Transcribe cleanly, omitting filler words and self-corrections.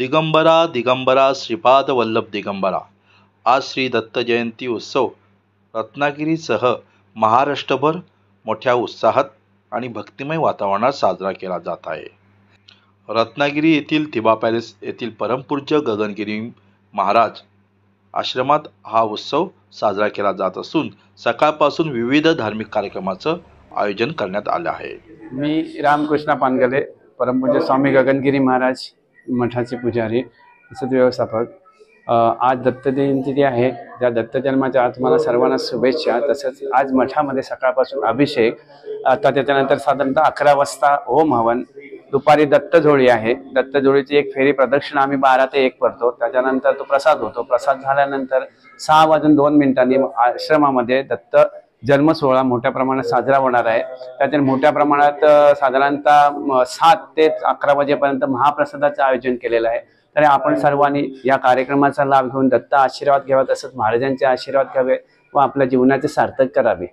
दिगंबरा दिगंबरा श्रीपाद वल्लभ दिगंबरा। आज श्री दत्त जयंती उत्सव रत्नागिरीसह महाराष्ट्रभर मोठ्या उत्साहात आणि भक्तिमय वातावरणात साजरा केला जात आहे। रत्नागिरी येथील तिबा पॅलेस येथील परमपूज्य गगनगिरी महाराज आश्रमात हा उत्सव साजरा केला जात असून सकाळपासून विविध धार्मिक कार्यक्रमाचं आयोजन करण्यात आले आहे। मी रामकृष्ण पानगले, परमपूज्य स्वामी गगनगिरी महाराज मठाचे पुजारी, सदव्यवस्थापक। आज दत्त जयंती जी आहे त्या दत्त जन्माच्या आज तुम्हाला सर्वांना शुभेच्छा। तसंच आज मठामध्ये सकाळपासून अभिषेक, आता त्याच्यानंतर साधारणतः 11 वाजता होम हवन, दुपारी दत्तझोळी आहे। दत्तझोळीची एक फेरी प्रदक्षिणा आम्ही 12 ते 1 करतो। त्याच्यानंतर तो प्रसाद होतो। प्रसाद झाल्यानंतर 6 वाजून 2 मिनिटांनी आश्रमामध्ये दत्त जन्म सोहळा मोठ्या प्रमाणात साजरा होणार आहे। त्याच्यात मोठ्या प्रमाणात साधारणतः 7 ते 11 वाजेपर्यंत महाप्रसादाचं आयोजन केलेलं आहे। तर आपण सर्वांनी या कार्यक्रमाचा लाभ घेऊन दत्त आशीर्वाद घ्यावा, तसंच महाराजांचे आशीर्वाद घ्यावे व आपल्या जीवनाचे सार्थक करावे।